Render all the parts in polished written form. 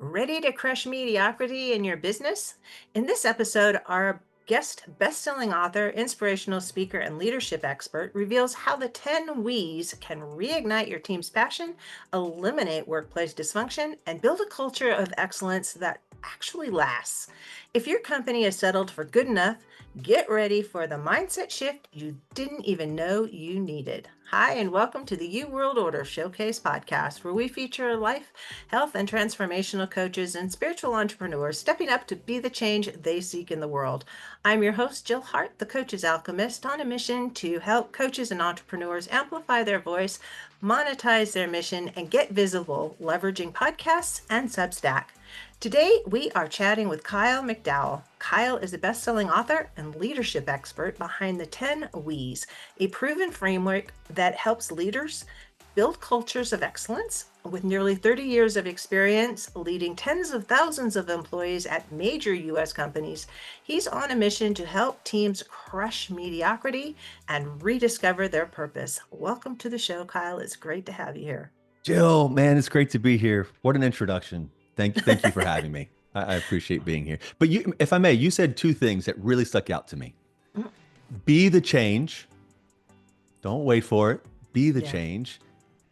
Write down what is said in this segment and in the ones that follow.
Ready to crush mediocrity in your business? In this episode, our guest, best-selling author, inspirational speaker, and leadership expert reveals how the 10 W's can reignite your team's passion, eliminate workplace dysfunction, and build a culture of excellence that actually lasts. If your company is settled for good enough, get ready for the mindset shift you didn't even know you needed. Hi, and welcome to the U World Order Showcase podcast, where we feature life, health, and transformational coaches and spiritual entrepreneurs stepping up to be the change they seek in the world. I'm your host, Jill Hart, the Coach's Alchemist, on a mission to help coaches and entrepreneurs amplify their voice, monetize their mission, and get visible, leveraging podcasts and Substack. Today, we are chatting with Kyle McDowell. Kyle is a best-selling author and leadership expert behind the 10 W's, a proven framework that helps leaders build cultures of excellence. With nearly 30 years of experience leading tens of thousands of employees at major U.S. companies, he's on a mission to help teams crush mediocrity and rediscover their purpose. Welcome to the show, Kyle. It's great to have you here. Jill, man, it's great to be here. What an introduction. Thank you for having me. I appreciate being here. But if I may, you said two things that really stuck out to me. Be the change. Don't wait for it. Be the change.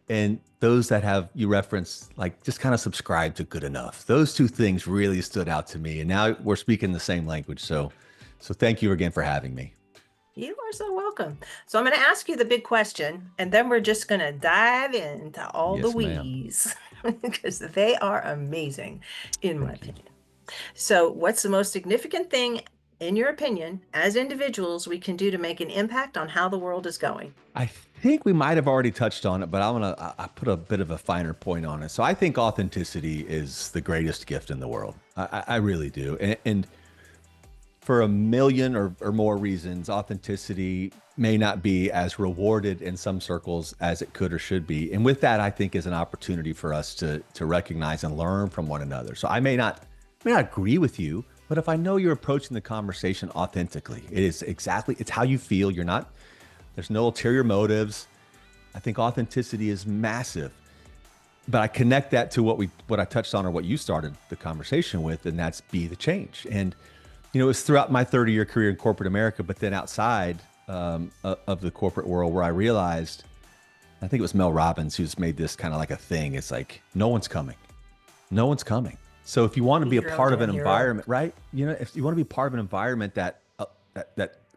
And those that have you reference, like just kind of subscribe to good enough. Those two things really stood out to me. And now we're speaking the same language. So thank you again for having me. You are so welcome. So I'm going to ask you the big question, and then we're just going to dive into all the Yes, ma'am. W's because they are amazing, in my Thank you. opinion. So, what's the most significant thing, in your opinion, as individuals, we can do to make an impact on how the world is going? I think we might have already touched on it, but I put a bit of a finer point on it. So I think authenticity is the greatest gift in the world. I really do. And for a million or more reasons, authenticity may not be as rewarded in some circles as it could or should be. And with that, I think is an opportunity for us to recognize and learn from one another. So I may not agree with you, but if I know you're approaching the conversation authentically, it's how you feel. There's no ulterior motives. I think authenticity is massive. But I connect that to what I touched on or what you started the conversation with, and that's be the change. And it was throughout my 30-year career in corporate America, but then outside of the corporate world where I realized, I think it was Mel Robbins who's made this kind of like a thing. It's like, no one's coming. No one's coming. So if you want to be a part of an environment, right? If you want to be part of an environment that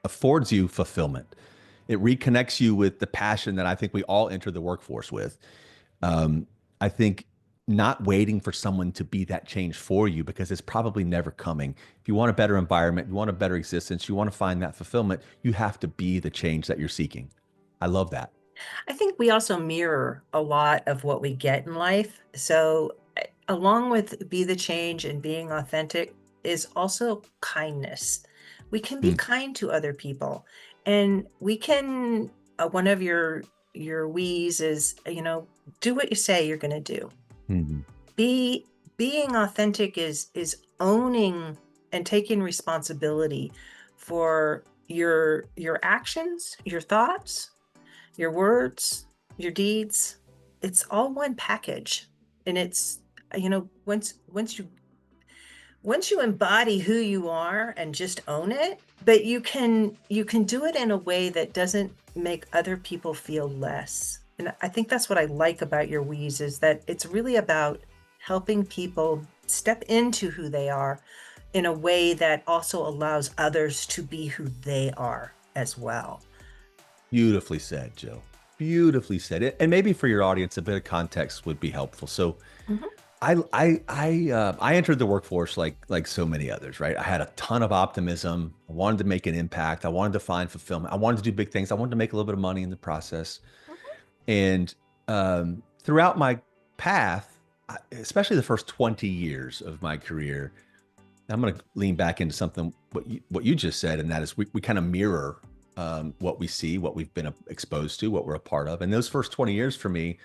affords you fulfillment, it reconnects you with the passion that I think we all enter the workforce with. I think not waiting for someone to be that change for you, because it's probably never coming. If you want a better environment, you want a better existence, you want to find that fulfillment, you have to be the change that you're seeking. I love that. I think we also mirror a lot of what we get in life. So, along with be the change and being authentic is also kindness. We can be kind to other people, and we can, one of your W's is, do what you say you're going to do. Mm-hmm. Being authentic is owning and taking responsibility for your actions, your thoughts, your words, your deeds. It's all one package. And it's, once you embody who you are and just own it, but you can do it in a way that doesn't make other people feel less. And I think that's what I like about your W's, is that it's really about helping people step into who they are in a way that also allows others to be who they are as well. Beautifully said, Jill. Beautifully said. And maybe for your audience, a bit of context would be helpful. So I entered the workforce like so many others, right? I had a ton of optimism. I wanted to make an impact. I wanted to find fulfillment. I wanted to do big things. I wanted to make a little bit of money in the process. And throughout my path, especially the first 20 years of my career, I'm going to lean back into something what you just said, and that is we kind of mirror what we see, what we've been exposed to, what we're a part of. And those first 20 years for me,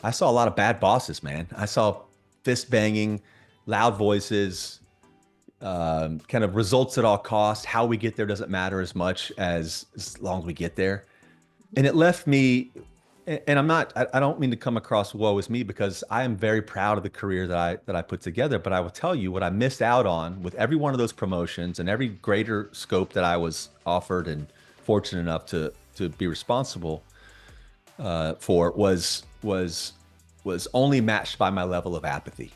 I saw a lot of bad bosses, man. I saw fist banging, loud voices, kind of results at all costs. How we get there doesn't matter as much as long as we get there. And it left me And I don't mean to come across woe as me, because I am very proud of the career that I put together. But I will tell you what I missed out on with every one of those promotions and every greater scope that I was offered and fortunate enough to be responsible for was only matched by my level of apathy.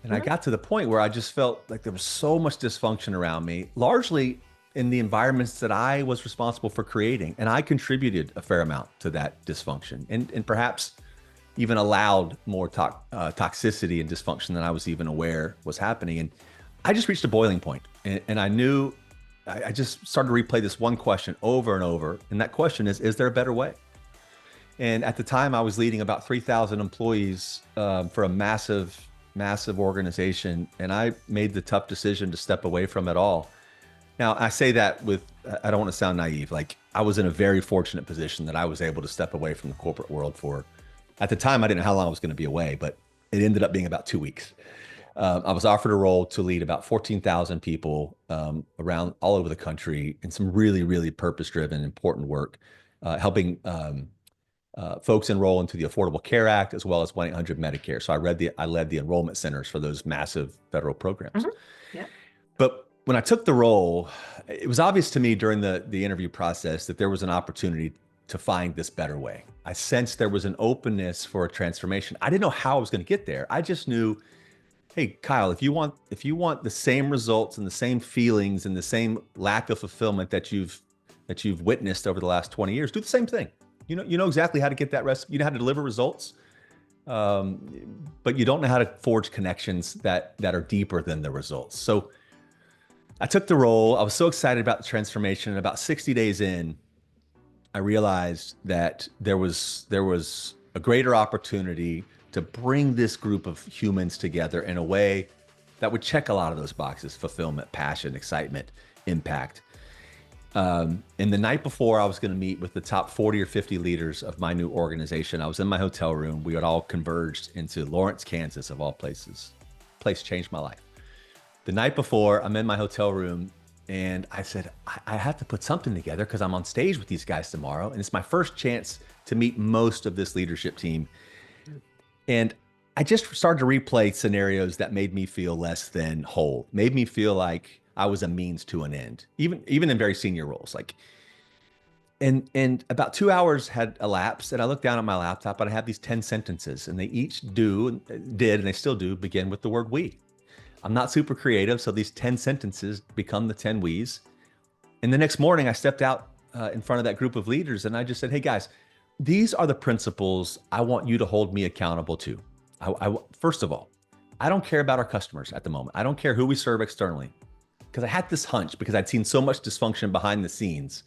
And I Mhm. got to the point where I just felt like there was so much dysfunction around me, largely in the environments that I was responsible for creating. And I contributed a fair amount to that dysfunction, and perhaps even allowed more toxicity and dysfunction than I was even aware was happening. And I just reached a boiling point. And I knew, I just started to replay this one question over and over. And that question is there a better way? And at the time, I was leading about 3,000 employees for a massive organization. And I made the tough decision to step away from it all. Now, I say that with, I don't want to sound naive. Like, I was in a very fortunate position that I was able to step away from the corporate world for, at the time, I didn't know how long I was going to be away, but it ended up being about 2 weeks. I was offered a role to lead about 14,000 people around all over the country in some really, really purpose-driven, important work, helping folks enroll into the Affordable Care Act, as well as 1-800 Medicare. So I led the enrollment centers for those massive federal programs. Mhm. Yeah. But when I took the role, it was obvious to me during the interview process that there was an opportunity to find this better way. I sensed there was an openness for a transformation. I didn't know how I was going to get there. I just knew, hey, Kyle, if you want the same results and the same feelings and the same lack of fulfillment that you've witnessed over the last 20 years, do the same thing. You know exactly how to get that rest. You know how to deliver results, but you don't know how to forge connections that are deeper than the results. So I took the role. I was so excited about the transformation. And about 60 days in, I realized that there was a greater opportunity to bring this group of humans together in a way that would check a lot of those boxes: fulfillment, passion, excitement, impact. And the night before I was going to meet with the top 40 or 50 leaders of my new organization, I was in my hotel room. We had all converged into Lawrence, Kansas, of all places. Place changed my life. The night before, I'm in my hotel room, and I said, I have to put something together because I'm on stage with these guys tomorrow. And it's my first chance to meet most of this leadership team. And I just started to replay scenarios that made me feel less than whole, made me feel like I was a means to an end, even in very senior roles. Like, and about 2 hours had elapsed, and I looked down at my laptop, and I had these 10 sentences, and they each did, and they still do, begin with the word we. I'm not super creative, so these 10 sentences become the 10 we's. And the next morning, I stepped out in front of that group of leaders, and I just said, hey guys, these are the principles I want you to hold me accountable to. First of all, I don't care about our customers at the moment. I don't care who we serve externally, because I had this hunch, because I'd seen so much dysfunction behind the scenes,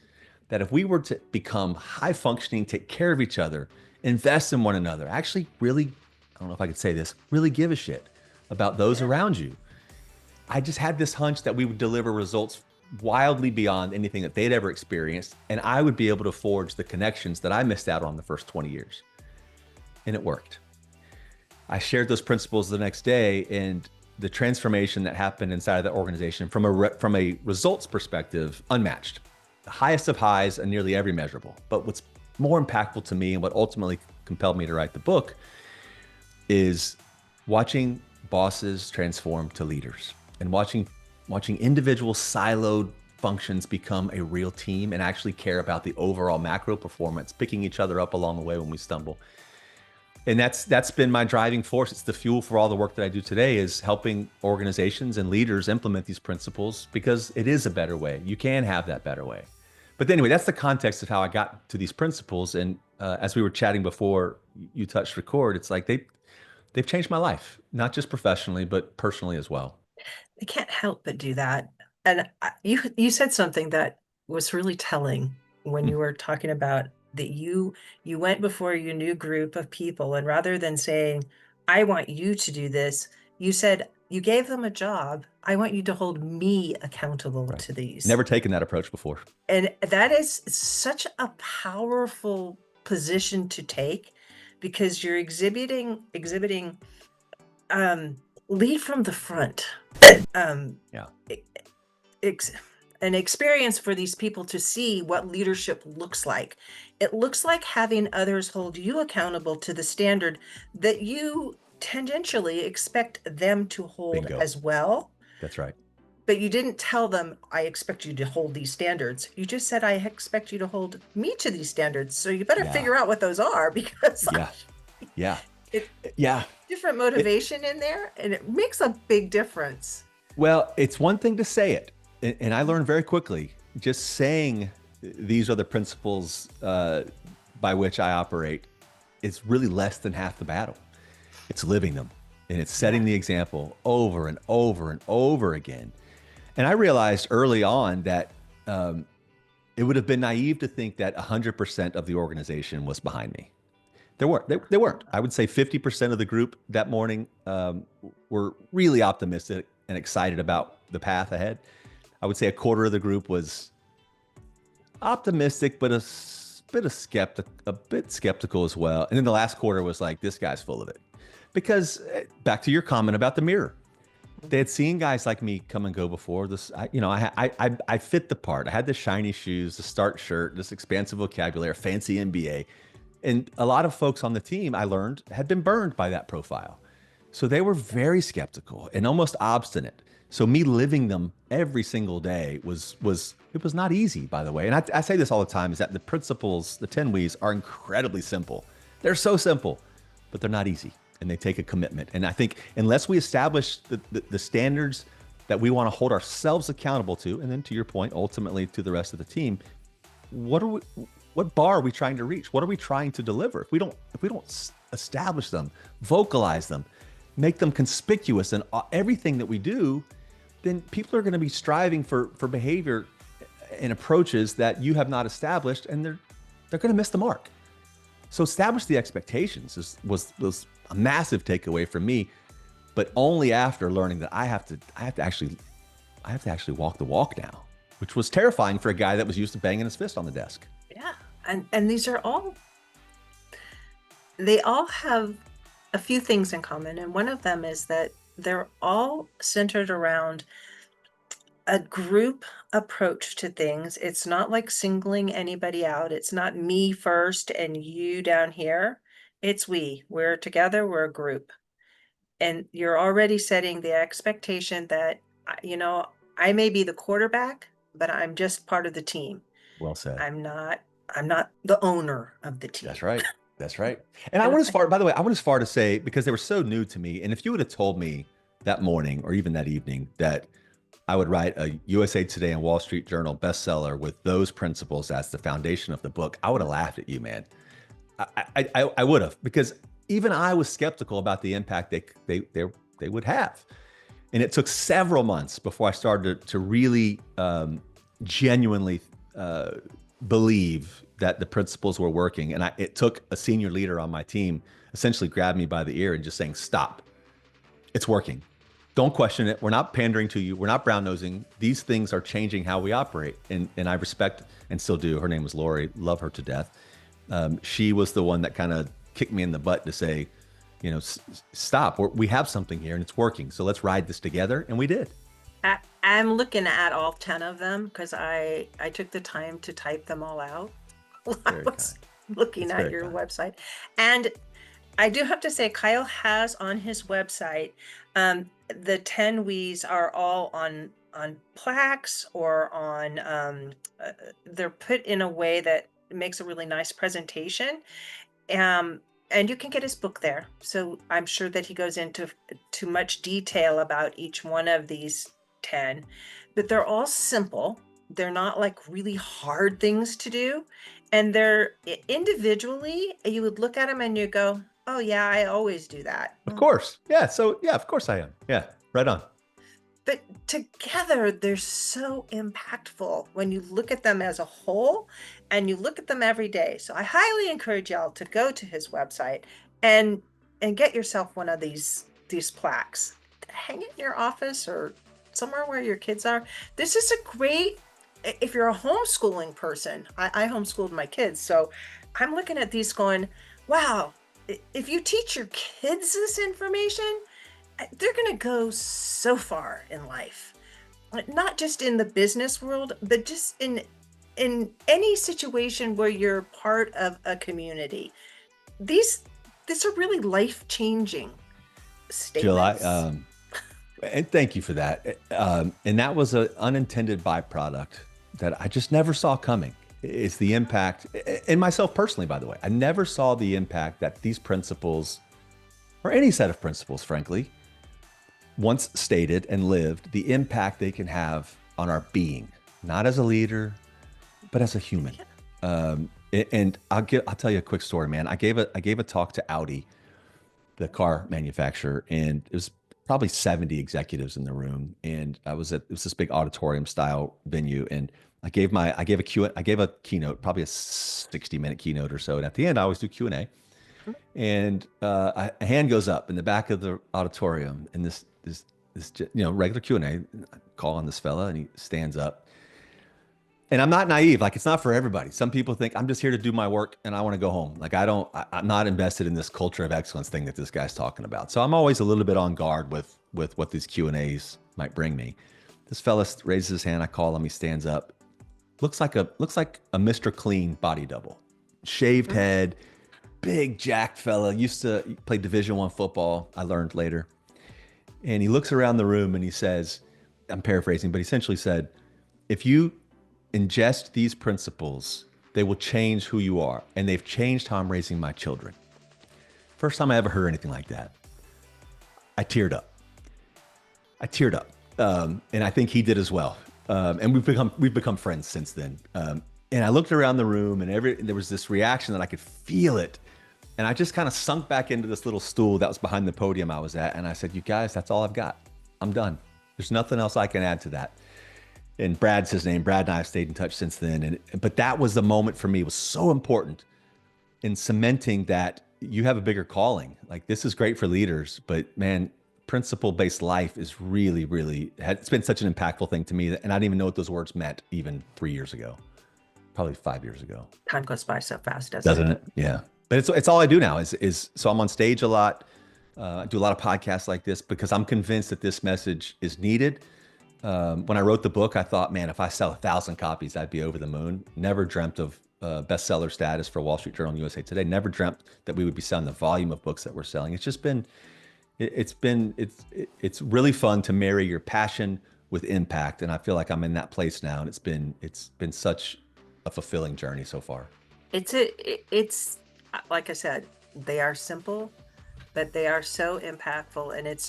that if we were to become high functioning, take care of each other, invest in one another, actually really, I don't know if I could say this, really give a shit about those Yeah. around you, I just had this hunch that we would deliver results wildly beyond anything that they'd ever experienced. And I would be able to forge the connections that I missed out on the first 20 years. And it worked. I shared those principles the next day, and the transformation that happened inside of the organization from a results perspective, unmatched. The highest of highs and nearly every measurable. But what's more impactful to me, and what ultimately compelled me to write the book, is watching bosses transform to leaders, and watching individual siloed functions become a real team and actually care about the overall macro performance, picking each other up along the way when we stumble. And that's been my driving force. It's the fuel for all the work that I do today, is helping organizations and leaders implement these principles, because it is a better way. You can have that better way. But anyway, that's the context of how I got to these principles. And as we were chatting before you touched record, it's like they've changed my life, not just professionally, but personally as well. I can't help but do that. And you said something that was really telling when Hmm. you were talking about that you went before your new group of people, and rather than saying, I want you to do this, you said you gave them a job. I want you to hold me accountable Right. to these. Never taken that approach before. And that is such a powerful position to take, because you're exhibiting um lead from the front. Um Yeah. e- ex- an experience for these people to see what leadership looks like. It looks like having others hold you accountable to the standard that you tangentially expect them to hold Bingo. as well. That's right. But you didn't tell them, I expect you to hold these standards. You just said, I expect you to hold me to these standards. So you better Yeah. figure out what those are, because Yeah. Yeah. it Yeah. different It, motivation in there, and it makes a big difference. well, it's one thing to say it. And I learned very quickly just saying these are the principles by which I operate is really less than half the battle. It's living them and it's Yeah. setting the example over and over and over again. And I realized early on that it would have been naive to think that 100% of the organization was behind me. There weren't. They weren't. I would say 50% of the group that morning were really optimistic and excited about the path ahead. I would say a quarter of the group was optimistic, but a bit skeptical as well. And then the last quarter was like, this guy's full of it. Because back to your comment about the mirror, they had seen guys like me come and go before this. I fit the part. I had the shiny shoes, the start shirt, this expansive vocabulary, fancy MBA. And a lot of folks on the team, I learned, had been burned by that profile. So they were very skeptical and almost obstinate. So me living them every single day was it was not easy, by the way. And I say this all the time, is that the principles, the 10 We's, are incredibly simple. They're so simple, but they're not easy, and they take a commitment. And I think unless we establish the standards that we want to hold ourselves accountable to, and then to your point, ultimately to the rest of the team, what bar are we trying to reach? What are we trying to deliver? If we don't establish them, vocalize them, make them conspicuous in everything that we do, then people are going to be striving for behavior and approaches that you have not established, and they're going to miss the mark. So establish the expectations was a massive takeaway from me, but only after learning that I have to actually walk the walk now, which was terrifying for a guy that was used to banging his fist on the desk. Yeah. And these are all, they all have a few things in common. And one of them is that they're all centered around a group approach to things. It's not like singling anybody out. It's not me first and you down here. It's we're together, we're a group. And you're already setting the expectation that, I may be the quarterback, but I'm just part of the team. Well said. I'm not the owner of the team. That's right. That's right. And I And went as far, by the way, I went as far to say, because they were so new to me. And if you would have told me that morning or even that evening that I would write a USA Today and Wall Street Journal bestseller with those principles as the foundation of the book, I would have laughed at you, man. I would have, because even I was skeptical about the impact they would have. And it took several months before I started to really genuinely believe that the principles were working. And it took a senior leader on my team essentially grab me by the ear and just saying, stop, it's working. Don't question it. We're not pandering to you. We're not brown nosing. These things are changing how we operate. And I respect and still do. Her name was Lori. Love her to death. She was the one that kind of kicked me in the butt to say, stop. We have something here and it's working. So let's ride this together. And we did. I'm looking at all 10 of them because I took the time to type them all out while I was looking at your website. And I do have to say, Kyle has on his website, the 10 We's are all on plaques or on, they're put in a way that makes a really nice presentation. And you can get his book there. So I'm sure that he goes into too much detail about each one of these 10, but they're all simple. They're not like really hard things to do. And they're individually, you would look at them and you go, oh yeah, I always do that. Of course. Yeah. So yeah, of course I am. Yeah. Right on. But together, they're so impactful when you look at them as a whole and you look at them every day. So I highly encourage y'all to go to his website and get yourself one of these plaques. Hang it in your office or somewhere where your kids are. This is a great, if you're a homeschooling person, I homeschooled my kids. So I'm looking at these going, wow, if you teach your kids this information, they're going to go so far in life. not just in the business world, but just in any situation where you're part of a community. These these are really life-changing Jill, statements. and thank you for that. And that was an unintended byproduct that I just never saw coming. It's the impact, and myself personally, by the way, I never saw the impact that these principles, or any set of principles, frankly, once stated and lived, the impact they can have on our being, not as a leader, but as a human. Yeah. And I'll tell you a quick story, man. I gave a talk to Audi, the car manufacturer, and it was probably 70 executives in the room. And it was this big auditorium style venue. And I gave a keynote, probably a 60-minute keynote or so. And at the end, I always do Q&A. And a hand goes up in the back of the auditorium, and this regular Q&A call on this fella, and he stands up. And I'm not naive. Like, it's not for everybody. Some people think I'm just here to do my work and I want to go home. Like, I'm not invested in this culture of excellence thing that this guy's talking about. So I'm always a little bit on guard with what these Q&As might bring me. This fella raises his hand. I call him. He stands up. Looks like a Mr. Clean body double, shaved head, big jacked fella. Used to play Division I football. I learned later. And he looks around the room and he says, I'm paraphrasing, but he essentially said, if you ingest these principles, they will change who you are. And they've changed how I'm raising my children. First time I ever heard anything like that. I teared up. And I think he did as well. And we've become friends since then. And I looked around the room, and there was this reaction that I could feel it. And I just kind of sunk back into this little stool that was behind the podium I was at. And I said, you guys, that's all I've got. I'm done. There's nothing else I can add to that. And Brad's his name. Brad and I have stayed in touch since then. But that was the moment for me. It was so important in cementing that you have a bigger calling. Like, this is great for leaders, but man, principle-based life is really, really, it's been such an impactful thing to me. And I didn't even know what those words meant even 3 years ago, probably 5 years ago. Time goes by so fast, doesn't Doesn't it? Yeah. But it's all I do now is so I'm on stage a lot. I do a lot of podcasts like this because I'm convinced that this message is needed. When I wrote the book, I thought, man, if I sell 1,000 copies, I'd be over the moon. Never dreamt of bestseller status for Wall Street Journal and USA Today. Never dreamt that we would be selling the volume of books that we're selling. It's just been, it's really fun to marry your passion with impact, and I feel like I'm in that place now. And it's been such a fulfilling journey so far. it's like I said, they are simple, but they are so impactful, and it's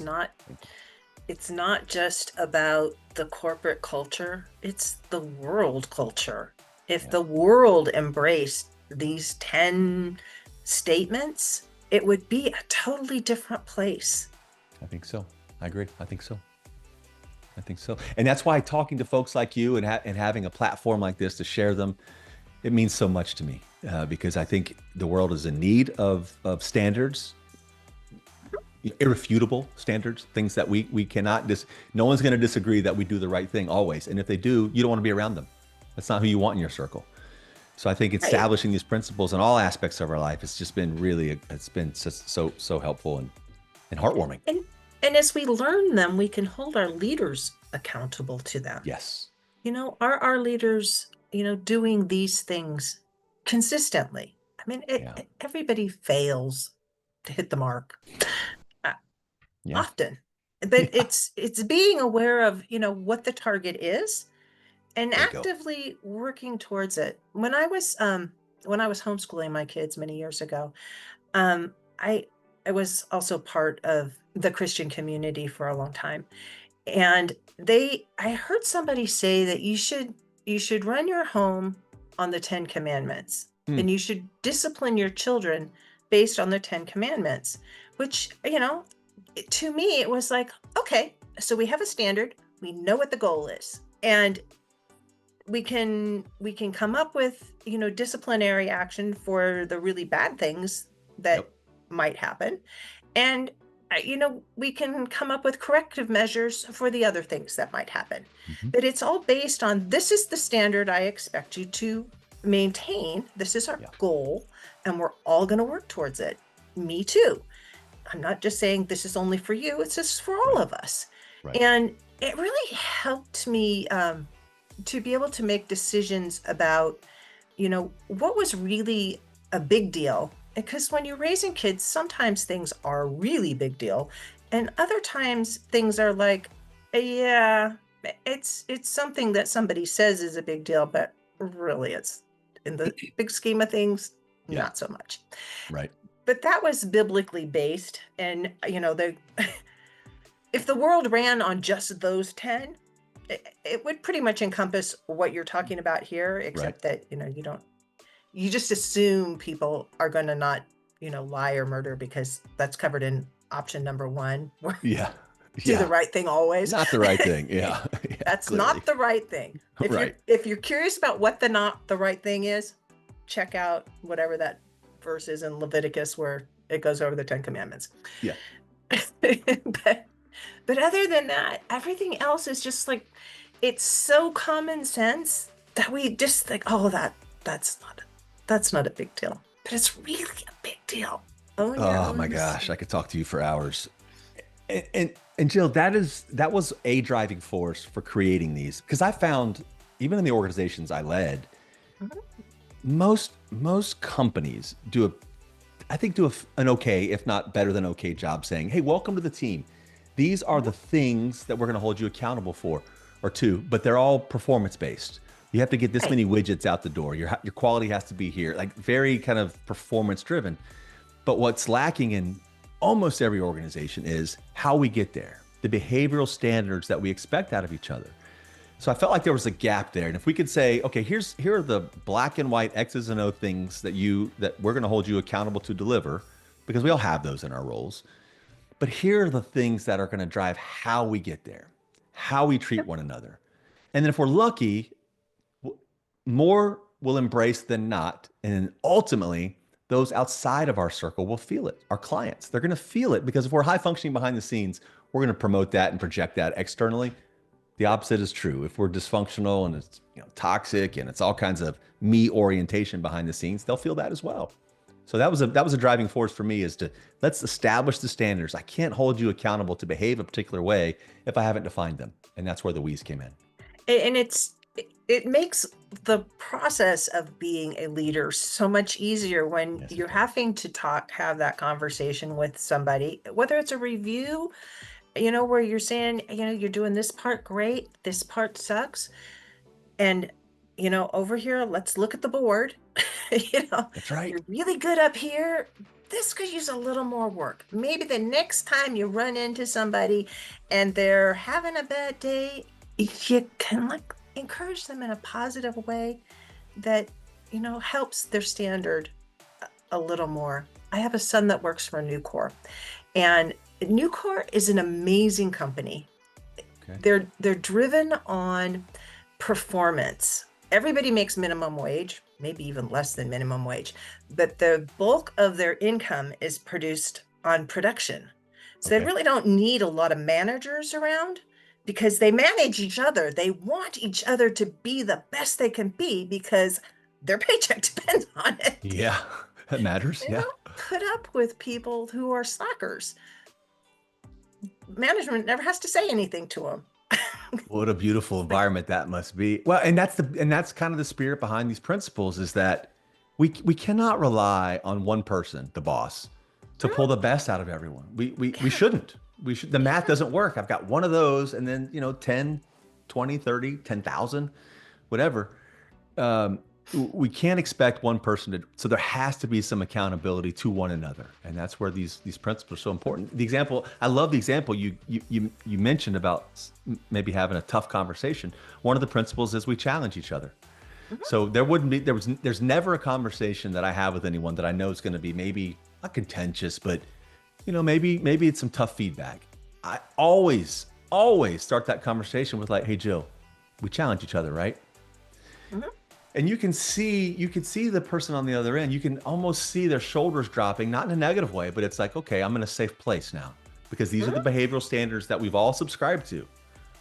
not just about the corporate culture, it's the world culture. If Yeah, the world embraced these 10 statements, it would be a totally different place. I think so. I agree. I think so. I think so. And that's why talking to folks like you and having a platform like this to share them, it means so much to me because I think the world is in need of standards, irrefutable standards, things that we cannot no one's going to disagree that we do the right thing always. And if they do, you don't want to be around them. That's not who you want in your circle. So I think Right. establishing these principles in all aspects of our life, it's just been really, it's been so helpful and heartwarming. And as we learn them, we can hold our leaders accountable to them. Yes. Are our leaders, doing these things consistently? I mean, Yeah. everybody fails to hit the mark uh, Yeah. often, but Yeah. it's being aware of, what the target is and Bingo. actively working towards it. When I was homeschooling my kids many years ago, um, I was also part of the Christian community for a long time. And I heard somebody say that you should run your home on the 10 commandments, Hmm. and you should discipline your children based on the 10 commandments, which, to me it was like, okay, so we have a standard, we know what the goal is, and we can come up with, disciplinary action for the really bad things that Yep. might happen, and we can come up with corrective measures for the other things that might happen. Mhm. But it's all based on, this is the standard I expect you to maintain, this is our Yeah. goal, and we're all going to work towards it. Me too. I'm not just saying this is only for you, it's just for all Right. of us. Right. And it really helped me to be able to make decisions about, what was really a big deal. Because when you're raising kids, sometimes things are really big deal, and other times things are like, yeah, it's something that somebody says is a big deal, but really it's in the big scheme of things, Yeah. not so much. Right. But that was biblically based, and the if the world ran on just those 10, it would pretty much encompass what you're talking about here, Right. except that, you just assume people are going to not, lie or murder because that's covered in option number one. Yeah. Do the Yeah. right thing always. Not the right thing. Yeah. Yeah. That's Clearly. not the right thing. If you're Right. if you're curious about what the not the right thing is, check out whatever that verse is in Leviticus where it goes over the 10 commandments. Yeah. but but other than that, everything else is just like, it's so common sense that we just think, oh, that's not a big deal. But it's really a big deal. Own your Oh own my gosh, I mistake. could talk to you for hours. And Jill, that was a driving force for creating these because I found even in the organizations I led, Mhm. most companies do an okay, if not better than okay job saying, "Hey, welcome to the team. These are Mhm. the things that we're going to hold you accountable for or to, but they're all performance based. You have to get this Right. many widgets out the door. Your quality has to be here, like very kind of performance driven. But what's lacking in almost every organization is how we get there, the behavioral standards that we expect out of each other. So I felt like there was a gap there. And if we could say, okay, here are the black and white X's and O things that we're going to hold you accountable to deliver, because we all have those in our roles. But here are the things that are going to drive how we get there, how we treat Yep. one another. And then if we're lucky, more will embrace than not. And ultimately, those outside of our circle will feel it. Our clients, they're going to feel it because if we're high functioning behind the scenes, we're going to promote that and project that externally. The opposite is true. If we're dysfunctional and it's toxic and it's all kinds of me orientation behind the scenes, they'll feel that as well. So that was a driving force for me is to let's establish the standards. I can't hold you accountable to behave a particular way if I haven't defined them. And that's where the we's came in. And it makes the process of being a leader so much easier when Yes, it you're does. having to have that conversation with somebody, whether it's a review, where you're saying, you're doing this part great, this part sucks. And, over here, let's look at the board. That's right. You're really good up here. This could use a little more work. Maybe the next time you run into somebody and they're having a bad day, you can like encourage them in a positive way that, helps their standard a little more. I have a son that works for Nucor, and Nucor is an amazing company. Okay. They're driven on performance. Everybody makes minimum wage, maybe even less than minimum wage, but the bulk of their income is produced on production. So they Okay. really don't need a lot of managers around because they manage each other. They want each other to be the best they can be because their paycheck depends on it. Yeah. That matters. They Yeah. don't put up with people who are slackers. Management never has to say anything to them. What a beautiful environment that must be. Well, and that's kind of the spirit behind these principles is that we cannot rely on one person, the boss, to pull the best out of everyone. We Yeah, shouldn't. The math yeah. doesn't work. I've got one of those and then, 10, 20, 30, 10,000, whatever. um, we can't expect one person to, so there has to be some accountability to one another. And that's where these principles are so important. The example, I love the example you mentioned about maybe having a tough conversation. One of the principles is we challenge each other. Mhm. So there's never a conversation that I have with anyone that I know is going to be maybe not contentious, but maybe it's some tough feedback. I always start that conversation with like, hey Jill, we challenge each other, right? Mhm. And you can see the person on the other end. You can almost see their shoulders dropping, not in a negative way, but it's like, okay, I'm in a safe place now because these are the Mhm. behavioral standards that we've all subscribed to.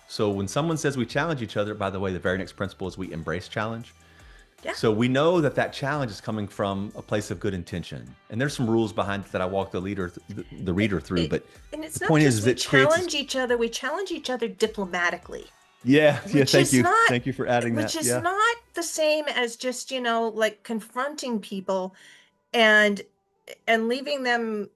So when someone says we challenge each other, by the way, the very next principle is we embrace challenge. Yeah. So we know that that challenge is coming from a place of good intention. And there's some rules behind it that I walk the It, reader through. it, But and the it's not point just is we it creates this. challenge each other, we challenge each other diplomatically, Yeah. Yeah. which Thank is you. not Thank you for adding which that. is Yeah. not the same as just, like confronting people and leaving them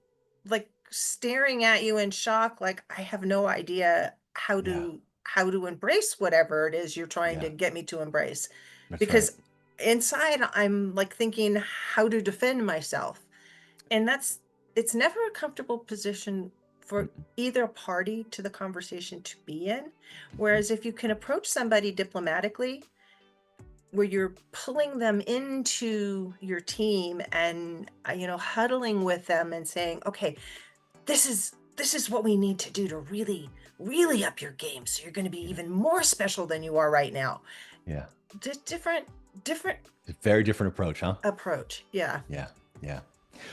like staring at you in shock, like I have no idea Yeah. how to embrace whatever it is you're trying to Yeah. get me to embrace. That's right. Because inside I'm like thinking how to defend myself. And it's never a comfortable position for Mm-mm. either party to the conversation to be in. Mm-mm. Whereas if you can approach somebody diplomatically, where you're pulling them into your team and huddling with them and saying, okay, this is what we need to do to really up your game, so you're going to be Yeah. even more special than you are right now. Yeah. Different It's a very different approach, huh? approach. Yeah. Yeah. Yeah.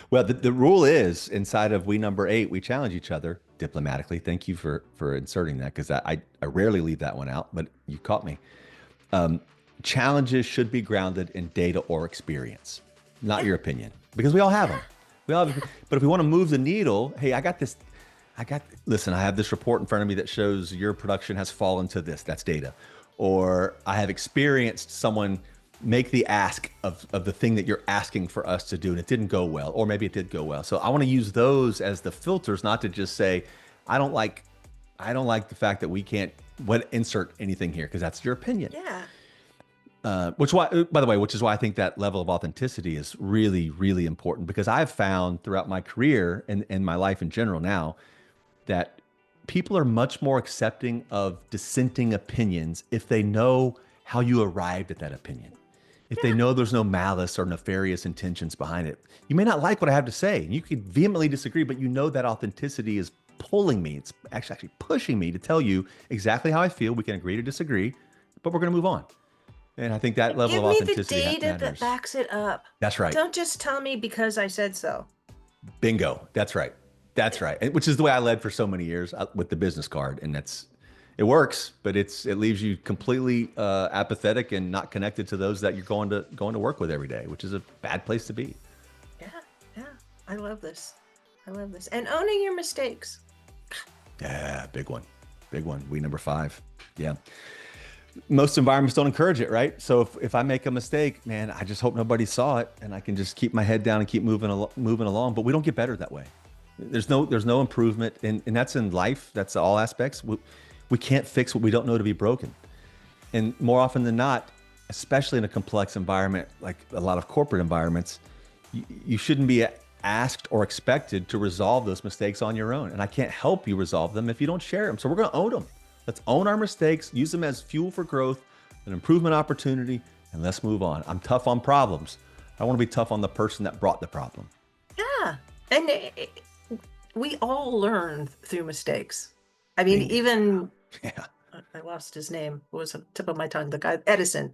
Well, the rule is inside of we number 8, we challenge each other diplomatically. Thank you for inserting that because I rarely leave that one out, but you caught me. Um, Challenges should be grounded in data or experience, not Yeah. your opinion, because we all have them. Yeah. We all have, Yeah. but if we want to move the needle, hey, listen, I have this report in front of me that shows your production has fallen to this. That's data. Or I have experienced someone make the ask of the thing that you're asking for us to do and it didn't go well, or maybe it did go well. So I want to use those as the filters, not to just say, I don't like the fact that we can't insert anything here because that's your opinion. Yeah. Which is why I think that level of authenticity is really, really important because I've found throughout my career and my life in general now that people are much more accepting of dissenting opinions if they know how you arrived at that opinion. If they Yeah. know there's no malice or nefarious intentions behind it. You may not like what I have to say, and you could vehemently disagree, but you know that authenticity is pulling me. It's actually pushing me to tell you exactly how I feel. We can agree to disagree, but we're going to move on. And I think that level Give of me the authenticity data that matters. backs it up. That's right. Don't just tell me because I said so. Bingo. That's right. That's right. Which is the way I led for so many years with the business card. And it works, but it leaves you completely apathetic and not connected to those that you're going to work with every day, which is a bad place to be. Yeah. Yeah. I love this. I love this. And owning your mistakes. Yeah, big one. Big one. We number 5. Yeah. Most environments don't encourage it, right? So if I make a mistake, man, I just hope nobody saw it and I can just keep my head down and keep moving along. But we don't get better that way. There's no improvement. And that's in life. That's all aspects. We can't fix what we don't know to be broken. And more often than not, especially in a complex environment, like a lot of corporate environments, you shouldn't be asked or expected to resolve those mistakes on your own. And I can't help you resolve them if you don't share them. So we're going to own them. Let's own our mistakes, use them as fuel for growth, an improvement opportunity, and let's move on. I'm tough on problems. I want to be tough on the person that brought the problem. Yeah. And we all learn through mistakes. I mean, Bingo. even Yeah. I lost his name. It was on the tip of my tongue. The guy, Edison,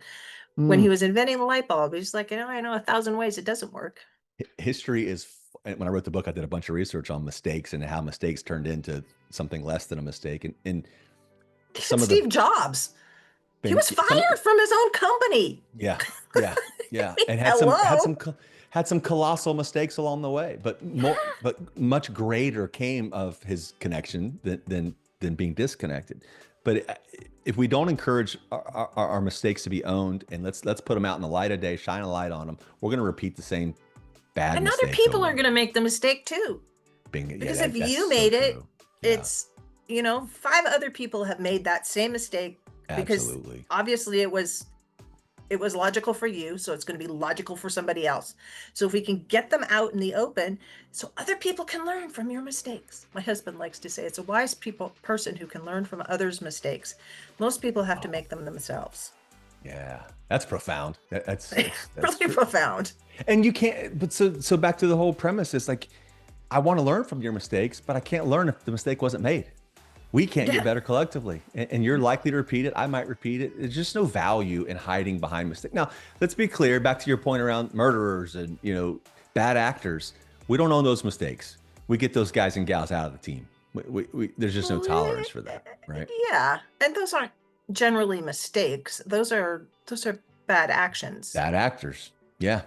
when he Mm. was inventing the light bulb, he's like, I know 1,000 ways it doesn't work. History is, when I wrote the book, I did a bunch of research on mistakes and how mistakes turned into something less than a mistake. And Even some of the Steve Jobs, he thing, was fired from his own company. yeah, yeah, and Hello. had some colossal mistakes along the way, but much greater came of his connection than being disconnected. But if we don't encourage our mistakes to be owned and let's put them out in the light of day, shine a light on them, we're going to repeat the same bad And other mistakes people over are and going to over. make the mistake too. Because if That's you so made it, true. Yeah, it's, 5 other people have made that same mistake because absolutely. obviously it was logical for you, so it's going to be logical for somebody else. So if we can get them out in the open so other people can learn from your mistakes. My husband likes to say it's a wise person who can learn from others' mistakes. Most people have to Oh, make them themselves. yeah, that's profound. That's Really true. profound. And you can't, but so back to the whole premise is like, I want to learn from your mistakes, but I can't learn if the mistake wasn't made. We can't get Yeah. better collectively. And you're likely to repeat it. I might repeat it. There's just no value in hiding behind mistake. Now, let's be clear, back to your point around murderers and, bad actors. We don't own those mistakes. We get those guys and gals out of the team. There's just no Well, tolerance for that, right? yeah, and those aren't generally mistakes. Those are bad actions. Bad actors. Yeah,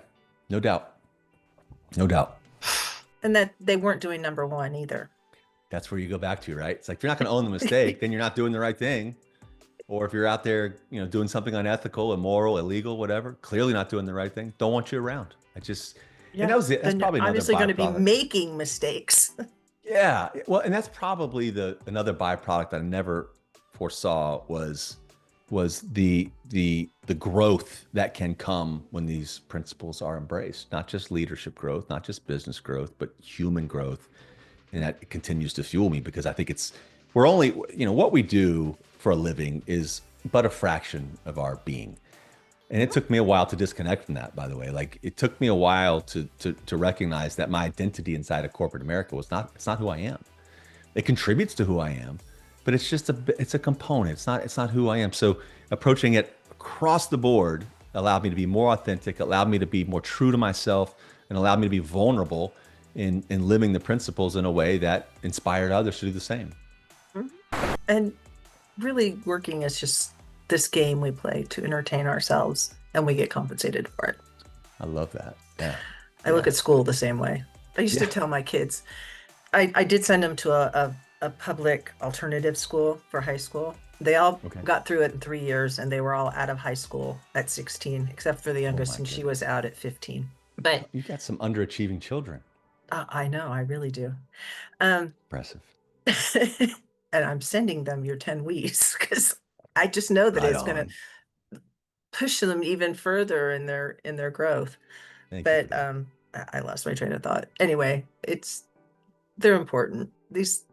no doubt. No doubt. And that they weren't doing number one either. That's where you go back to, right? It's like, if you're not going to own the mistake, then you're not doing the right thing. Or if you're out there, doing something unethical, immoral, illegal, whatever, clearly not doing the right thing, don't want you around. And that Yeah. was it. That's Then you're probably another obviously going to be byproduct. making mistakes. Yeah. Well, and that's probably another byproduct I never foresaw was the growth that can come when these principles are embraced. Not just leadership growth, not just business growth, but human growth. And that continues to fuel me, because I think we're only, what we do for a living is but a fraction of our being. And it took me a while to disconnect from that, by the way. Like, it took me a while to recognize that my identity inside of corporate America it's not who I am. It contributes to who I am, but it's a component. It's not who I am. So approaching it across the board allowed me to be more authentic, allowed me to be more true to myself, and allowed me to be vulnerable in living the principles in a way that inspired others to do the same. And really, working is just this game we play to entertain ourselves, and we get compensated for it. I love that. Yeah. I look at school the same way. I used to tell my kids, I did send them to a public alternative school for high school. They all Okay. got through it in 3 years, and they were all out of high school at 16, except for the Oh youngest, my and she goodness. was out at 15. But You got some underachieving children. I know, I really do. Um, Impressive. and I'm sending them your 10 weeks because I just know that Right it's going to on. push them even further in their growth. Thank you for But that. I lost my train of thought. Anyway, they're important. It's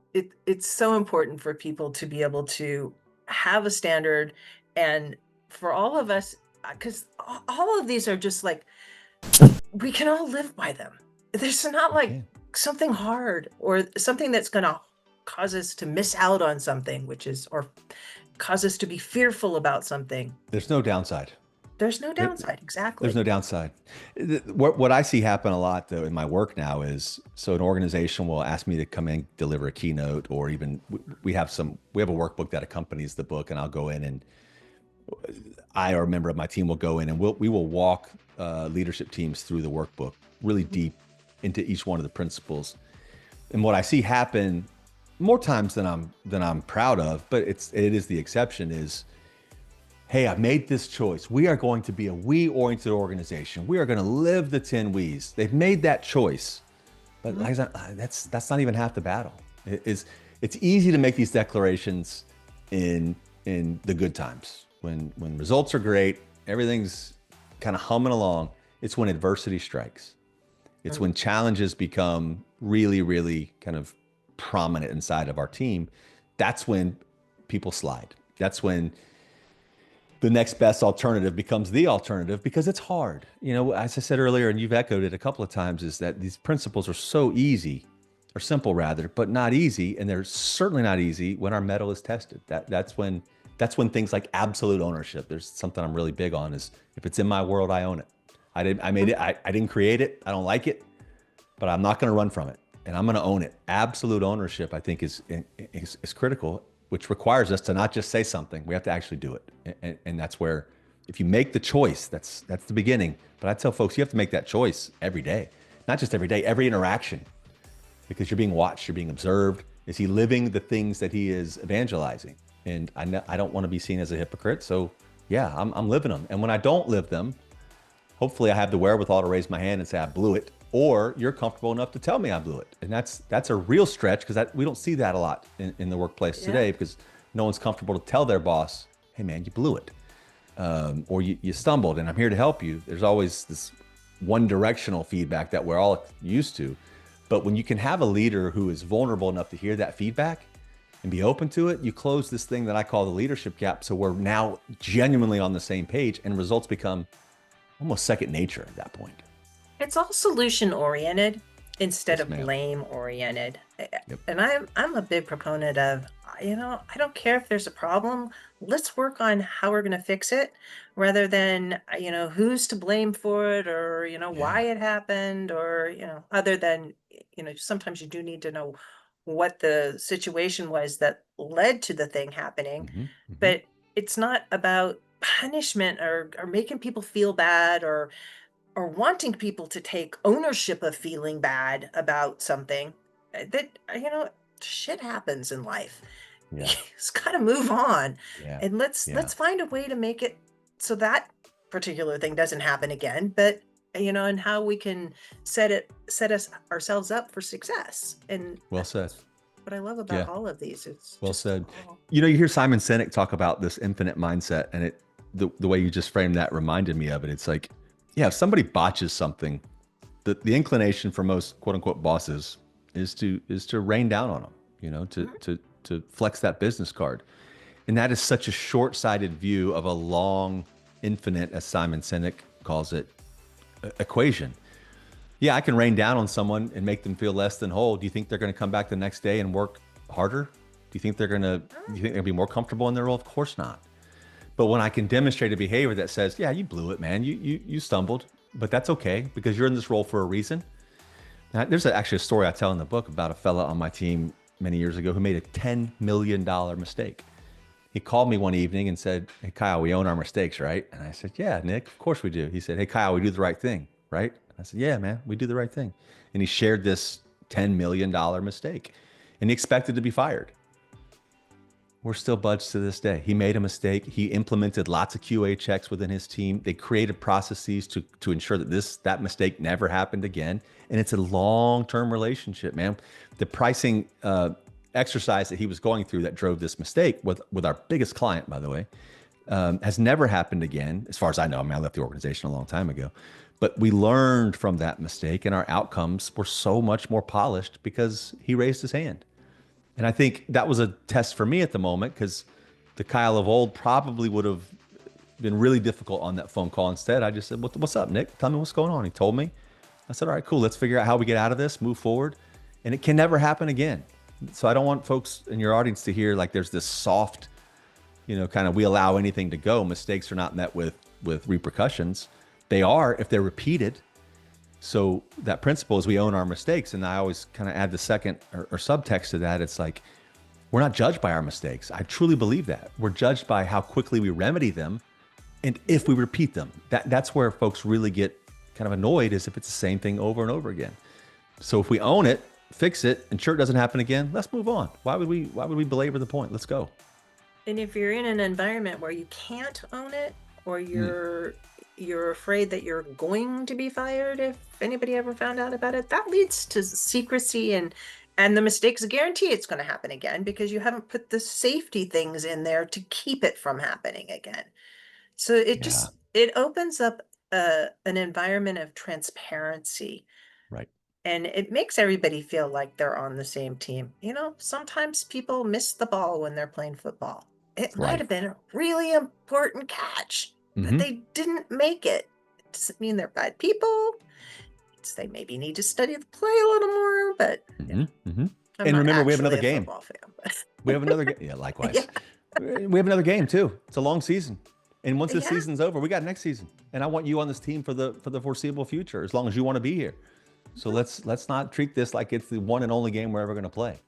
so important for people to be able to have a standard, and for all of us, because all of these are just like, we can all live by them. There's not like Okay. something hard or something that's going to cause us to miss out on something, or cause us to be fearful about something. There's no downside. There's no There- downside. There's Exactly. no downside. What I see happen a lot, though, in my work now is, so an organization will ask me to come in, deliver a keynote, or even we have a workbook that accompanies the book, and I'll go in, and I or a member of my team will go in, and we will walk leadership teams through the workbook really deep into each one of the principles. And what I see happen more times than I'm proud of, but it is the exception, is, hey, I made this choice. We are going to be a we-oriented organization. We are going to live the 10 we's. They've made that choice. But Mhm. like I said, that's not even half the battle. It's easy to make these declarations in the good times. When results are great, everything's kind of humming along. It's when adversity strikes. It's when challenges become really, really kind of prominent inside of our team. That's when people slide. That's when the next best alternative becomes the alternative, because it's hard. As I said earlier, and you've echoed it a couple of times, is that these principles are so easy, or simple rather, but not easy. And they're certainly not easy when our mettle is tested. That's when things like absolute ownership. There's something I'm really big on, is if it's in my world, I own it. I made it. I didn't create it. I don't like it, but I'm not going to run from it, and I'm going to own it. Absolute ownership, I think, is critical, which requires us to not just say something. We have to actually do it, and that's where, if you make the choice, that's the beginning. But I tell folks, you have to make that choice every day, not just every day, every interaction, because you're being watched, you're being observed. Is he living the things that he is evangelizing? And I don't want to be seen as a hypocrite, so yeah, I'm living them. And when I don't live them, hopefully I have the wherewithal to raise my hand and say I blew it, or you're comfortable enough to tell me I blew it. And that's a real stretch, because we don't see that a lot in the workplace Yeah. today, because no one's comfortable to tell their boss, hey man, you blew it, or you stumbled, and I'm here to help you. There's always this one directional feedback that we're all used to. But when you can have a leader who is vulnerable enough to hear that feedback and be open to it, you close this thing that I call the leadership gap. So we're now genuinely on the same page, and results become almost second nature at that point. It's all solution oriented instead Yes, of ma'am. blame oriented. Yep. And I'm a big proponent of, I don't care if there's a problem. Let's work on how we're going to fix it, rather than, who's to blame for it, or, why Yeah. it happened, or, other than, sometimes you do need to know what the situation was that led to the thing happening. Hmm. Hmm. But it's not about punishment or making people feel bad or wanting people to take ownership of feeling bad about something that, shit happens in life. Yeah. It's got to move on, Yeah. and Yeah. let's find a way to make it so that particular thing doesn't happen again, but and how we can set us ourselves up for success. And Well said. that's what I love about Yeah. all of these. It's Well just said. all You hear Simon Sinek talk about this infinite mindset, and the way you just framed that reminded me of it. It's like, yeah, if somebody botches something, the inclination for most quote unquote bosses is to rain down on them, to flex that business card. And that is such a short-sighted view of a long, infinite, as Simon Sinek calls it, equation. Yeah, I can rain down on someone and make them feel less than whole. Do you think they're going to come back the next day and work harder? Do you think they're going to be more comfortable in their role? Of course not. But when I can demonstrate a behavior that says, yeah, you blew it, man. You stumbled, but that's okay because you're in this role for a reason. Now, there's actually a story I tell in the book about a fella on my team many years ago who made a $10 million mistake. He called me one evening and said, "Hey, Kyle, we own our mistakes, right?" And I said, "Yeah, Nick, of course we do." He said, "Hey, Kyle, we do the right thing, right?" I said, "Yeah, man, we do the right thing." And he shared this $10 million mistake and he expected to be fired. We're still buds to this day. He made a mistake. He implemented lots of QA checks within his team. They created processes to ensure that mistake never happened again. And it's a long-term relationship, man. The pricing exercise that he was going through that drove this mistake with our biggest client, by the way, has never happened again, as far as I know. I mean, I left the organization a long time ago, but we learned from that mistake, and our outcomes were so much more polished because he raised his hand. And I think that was a test for me at the moment because the Kyle of old probably would have been really difficult on that phone call. Instead, I just said, "What's up, Nick? Tell me what's going on." He told me. I said, "All right, cool. Let's figure out how we get out of this, move forward." And it can never happen again. So I don't want folks in your audience to hear like there's this soft, kind of we allow anything to go. Mistakes are not met with repercussions. They are if they're repeated. So that principle is we own our mistakes. And I always kind of add the second or subtext to that. It's like, we're not judged by our mistakes. I truly believe that. We're judged by how quickly we remedy them and if we repeat them. That's where folks really get kind of annoyed, is if it's the same thing over and over again. So if we own it, fix it, ensure it doesn't happen again, let's move on. Why would we belabor the point? Let's go. And if you're in an environment where you can't own it, or Mm, you're afraid that you're going to be fired if anybody ever found out about it, that leads to secrecy, and the mistakes guarantee it's going to happen again because you haven't put the safety things in there to keep it from happening again. So yeah, it opens up an environment of transparency, right, and it makes everybody feel like they're on the same team. Sometimes people miss the ball when they're playing football. It might right. have been a really important catch, but Mm-hmm, they didn't make it. It doesn't mean they're bad people. They maybe need to study the play a little more, but mm-hmm, mm-hmm. I'm And not remember, we have actually another a game. football fan. But We have another game. Yeah, yeah, likewise. We have another game too. It's a long season. And once this yeah. season's over, we got next season. And I want you on this team for the foreseeable future, as long as you want to be here. So let's not treat this like it's the one and only game we're ever going to play.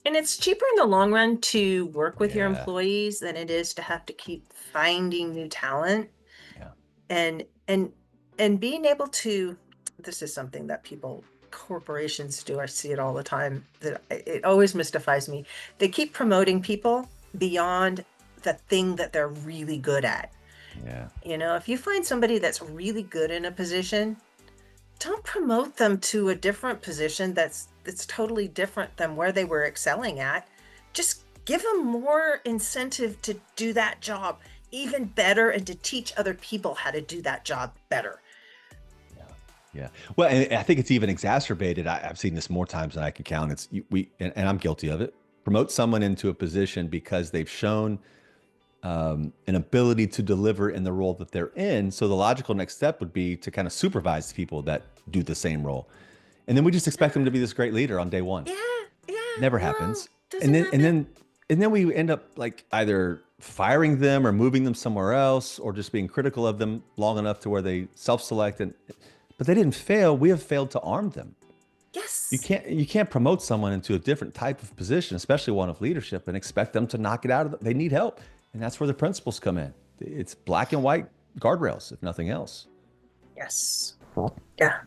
And it's cheaper in the long run to work with your Yeah. employees than it is to have to keep finding new talent. Yeah. And being able to, this is something that corporations do, I see it all the time, that it always mystifies me. They keep promoting people beyond the thing that they're really good at. Yeah. If you find somebody that's really good in a position, don't promote them to a different position that's totally different than where they were excelling at. Just give them more incentive to do that job even better and to teach other people how to do that job better. Yeah. Yeah. Well, and I think it's even exacerbated. I've seen this more times than I can count. And I'm guilty of it. Promote someone into a position because they've shown an ability to deliver in the role that they're in. So the logical next step would be to kind of supervise the people that do the same role. And then we just expect them to be this great leader on day one. Yeah, yeah. Never No, happens. And doesn't then and happen. then and then we end up like either firing them or moving them somewhere else or just being critical of them long enough to where they self-select but they didn't fail. We have failed to arm them. You Yes. can't you can't promote someone into a different type of position, especially one of leadership, and expect them to knock it out of they need help. And that's where the principles come in. It's black and white guardrails, if nothing else. Yes. Yeah.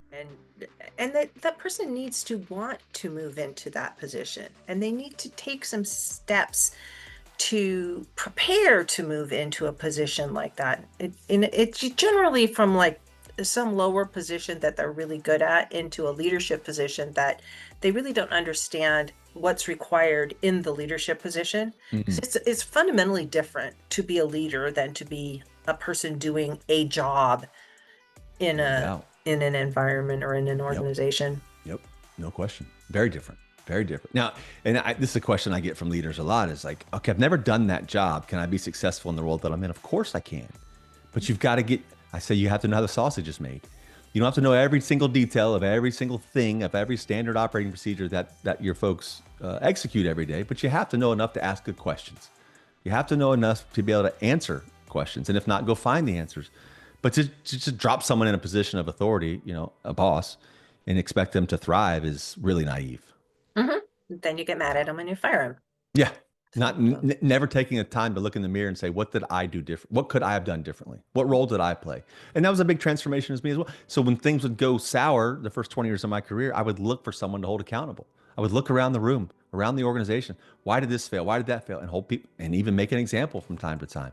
And that person needs to want to move into that position, and they need to take some steps to prepare to move into a position like that. It's generally from like some lower position that they're really good at into a leadership position that they really don't understand what's required in the leadership position. Mhm. It's fundamentally different to be a leader than to be a person doing a job in No a doubt. in an environment or in an Yep. organization. Yep. No question. Very different. Very different. Now, this is a question I get from leaders a lot is like, okay, I've never done that job. Can I be successful in the role that I'm in? Of course I can. But you've got to I say you have to know how the sausage is made. You don't have to know every single detail of every single thing, of every standard operating procedure that your folks execute every day, but you have to know enough to ask good questions. You have to know enough to be able to answer questions. And if not, go find the answers. But to just drop someone in a position of authority, a boss, and expect them to thrive is really naive. Hmm. Then you get mad at them and you fire them. Yeah. Not So, never taking a time to look in the mirror and say, what did I do different? What could I have done differently? What role did I play? And that was a big transformation as me as well. So when things would go sour the first 20 years of my career, I would look for someone to hold accountable. I would look around the room, around the organization. Why did this fail? Why did that fail? And hold people and even make an example from time to time.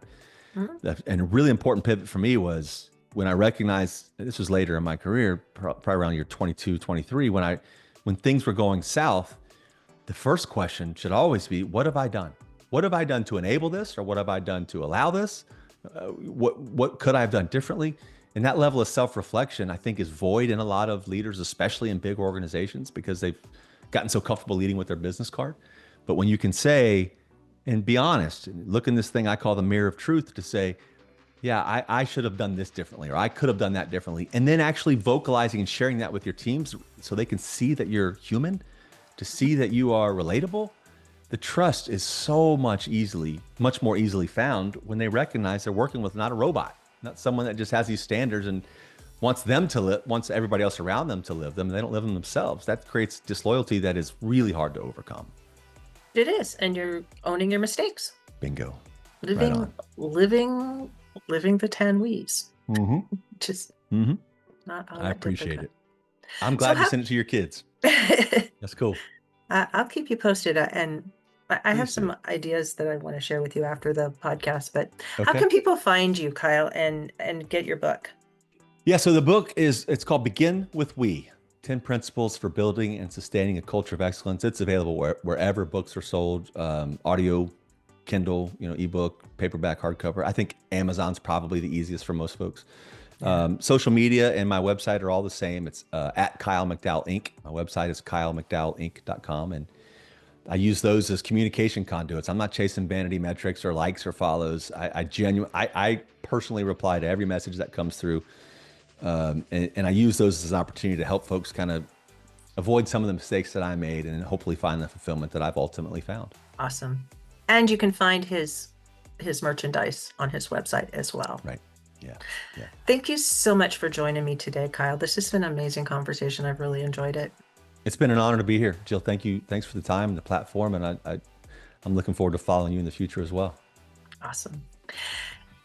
mhm. And a really important pivot for me was when I recognized, this was later in my career, probably around year 22, 23, when things were going south, the first question should always be, what have I done? What have I done to enable this? Or what have I done to allow this? What could I have done differently? And that level of self-reflection, I think, is void in a lot of leaders, especially in big organizations, because they've gotten so comfortable leading with their business card. But when you can say, and be honest, look in this thing I call the mirror of truth to say, yeah, I should have done this differently, or I could have done that differently. And then actually vocalizing and sharing that with your teams so they can see that you're human, to see that you are relatable. The trust is much more easily found when they recognize they're working with not a robot, not someone that just has these standards and wants everybody else around them to live them, and they don't live them themselves. That creates disloyalty that is really hard to overcome. It is, and you're owning your mistakes. Bingo. Right Living, on. living the 10 we's. Mm-hmm. Just Mm-hmm. not all I that appreciate difficult. it. I'm So glad you sent it to your kids. That's cool. I'll keep you posted, and I have Please do. some ideas that I want to share with you after the podcast. But how Okay. can people find you, Kyle, and get your book? Yeah. So the book it's called Begin with We, 10 Principles for Building and Sustaining a Culture of Excellence. It's available wherever books are sold, audio, Kindle, ebook, paperback, hardcover. I think Amazon's probably the easiest for most folks. Yeah. Social media and my website are all the same. It's at Kyle McDowell Inc. My website is kylemcdowellinc.com. And I use those as communication conduits. I'm not chasing vanity metrics or likes or follows. I personally reply to every message that comes through. And I use those as an opportunity to help folks kind of avoid some of the mistakes that I made and hopefully find the fulfillment that I've ultimately found. Awesome. And you can find his merchandise on his website as well. Right. Yeah. Yeah. Thank you so much for joining me today, Kyle. This has been an amazing conversation. I've really enjoyed it. It's been an honor to be here. Jill, thank you. Thanks for the time and the platform. And I'm looking forward to following you in the future as well. Awesome.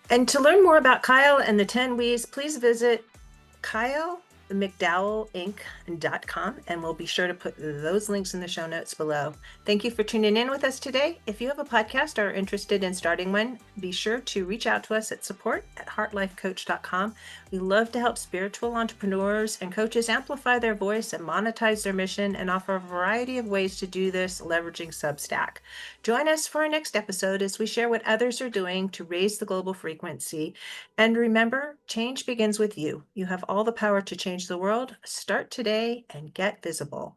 And to learn more about Kyle and the 10 We's, please visit kylemcdowellinc.com, and we'll be sure to put those links in the show notes below. Thank you for tuning in with us today. If you have a podcast or are interested in starting one, be sure to reach out to us at support@heartlifecoach.com. We love to help spiritual entrepreneurs and coaches amplify their voice and monetize their mission, and offer a variety of ways to do this leveraging Substack. Join us for our next episode as we share what others are doing to raise the global frequency. And remember, change begins with you. You have all the power to change the world. Start today and get visible.